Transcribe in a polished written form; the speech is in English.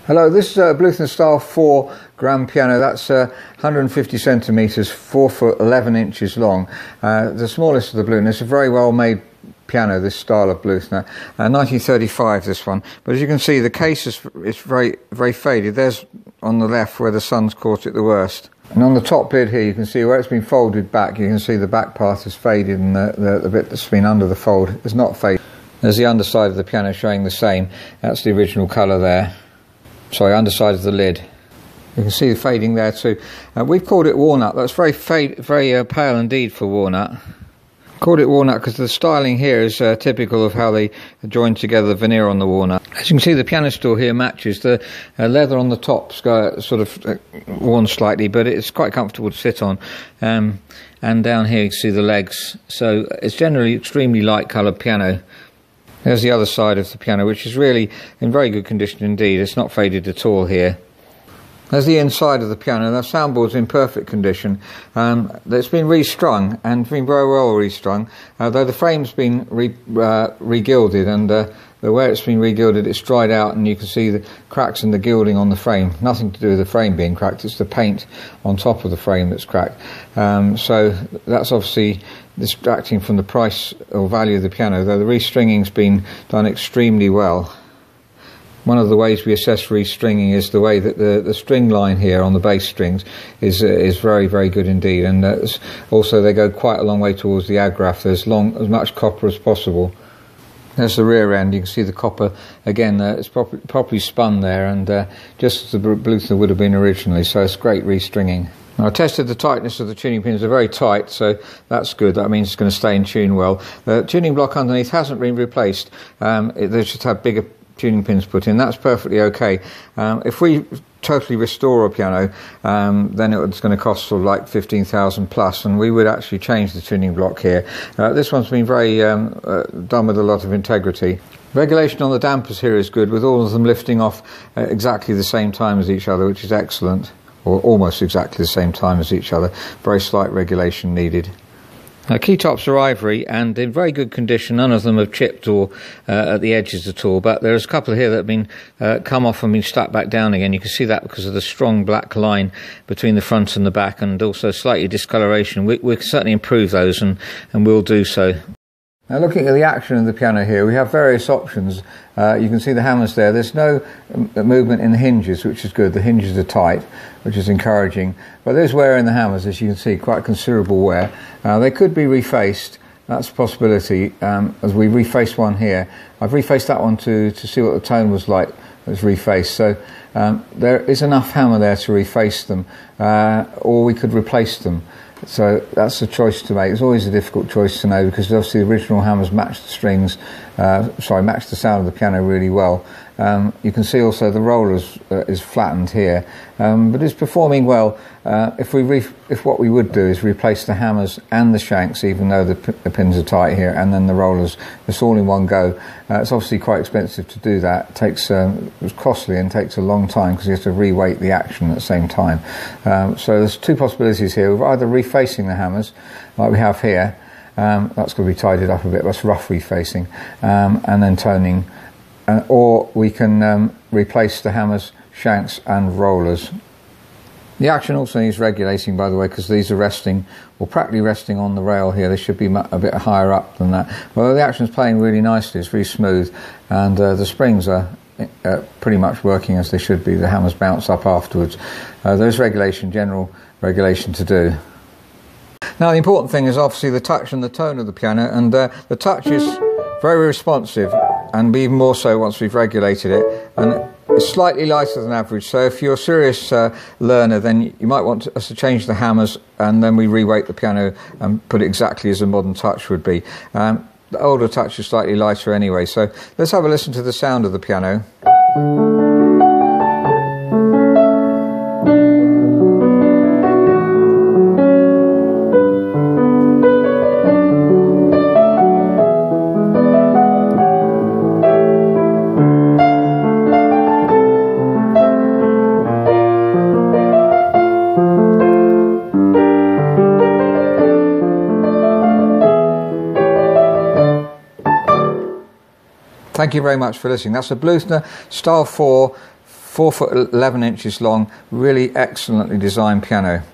Hello, this is a Bluthner style 4 grand piano. That's 150 centimetres, 4 foot 11 inches long. The smallest of the Bluthner. It's a very well made piano, this style of Bluthner. 1935 this one, but as you can see the case is very faded. There's on the left where the sun's caught it the worst. And on the top lid here you can see where it's been folded back. You can see the back part is faded and the bit that's been under the fold is not faded. There's the underside of the piano showing the same. That's the original colour there. Sorry, underside of the lid. You can see the fading there too. We've called it walnut. That's very pale indeed for walnut. Called it walnut because the styling here is typical of how they join together the veneer on the walnut. As you can see, the piano stool here matches. The leather on the top's sort of worn slightly, but it's quite comfortable to sit on. And down here you can see the legs. So it's generally extremely light coloured piano. There's the other side of the piano, which is really in very good condition indeed. It's not faded at all here. There's the inside of the piano. The soundboard's in perfect condition. It's been restrung and been very well restrung, though the frame's been regilded, and where it's been regilded it's dried out and you can see the cracks in the gilding on the frame. Nothing to do with the frame being cracked, it's the paint on top of the frame that's cracked. So that's obviously distracting from the price or value of the piano, though the restringing's been done extremely well. One of the ways we assess restringing is the way that the string line here on the bass strings is very good indeed, and also they go quite a long way towards the agraffe. There's as much copper as possible. There's the rear end. You can see the copper again. It's properly spun there, and just as the Bluthner would have been originally. So it's great restringing. Now, I tested the tightness of the tuning pins. They're very tight, so that's good. That means it's going to stay in tune well. The tuning block underneath hasn't been replaced. They just had bigger tuning pins put in. That's perfectly okay. If we totally restore a piano, then it's going to cost sort of like 15,000 plus, and we would actually change the tuning block here. This one's been very done with a lot of integrity. Regulation on the dampers here is good, with all of them lifting off exactly the same time as each other, which is excellent, or almost exactly the same time as each other. Very slight regulation needed. Key tops are ivory and in very good condition. None of them have chipped or at the edges at all, but there's a couple here that have been come off and been stuck back down again. You can see that because of the strong black line between the front and the back, and also slightly discoloration. We can certainly improve those, and we'll do so. Now, looking at the action of the piano here, we have various options. You can see the hammers there. There's no movement in the hinges, which is good. The hinges are tight, which is encouraging. But there's wear in the hammers, as you can see, quite considerable wear. They could be refaced. That's a possibility. As we reface one here, I've refaced that one to see what the tone was like. It's refaced. So there is enough hammer there to reface them, or we could replace them. So that's a choice to make. It's always a difficult choice to know, because obviously the original hammers match the strings, match the sound of the piano really well. You can see also the rollers is flattened here, but it's performing well. If what we would do is replace the hammers and the shanks, even though the pins are tight here, and then the rollers, it's all in one go. It's obviously quite expensive to do that. It's costly and takes a long time because you have to reweight the action at the same time. So there's two possibilities here. We're either refacing the hammers like we have here. That's going to be tidied up a bit. That's rough refacing, and then toning. Or we can replace the hammers, shanks and rollers. The action also needs regulating, by the way, because these are resting, or practically resting on the rail here. They should be a bit higher up than that. Well, the action's playing really nicely. It's very smooth, and the springs are pretty much working as they should be. The hammers bounce up afterwards. There's regulation, general regulation to do. Now, the important thing is obviously the touch and the tone of the piano, and the touch is very responsive, and even more so once we've regulated it, and it's slightly lighter than average. So if you're a serious learner, then you might want us to change the hammers, and then we reweight the piano and put it exactly as a modern touch would be. The older touch is slightly lighter anyway. So let's have a listen to the sound of the piano. Thank you very much for listening. That's a Bluthner Style 4 4 foot 11 inches long, really excellently designed piano.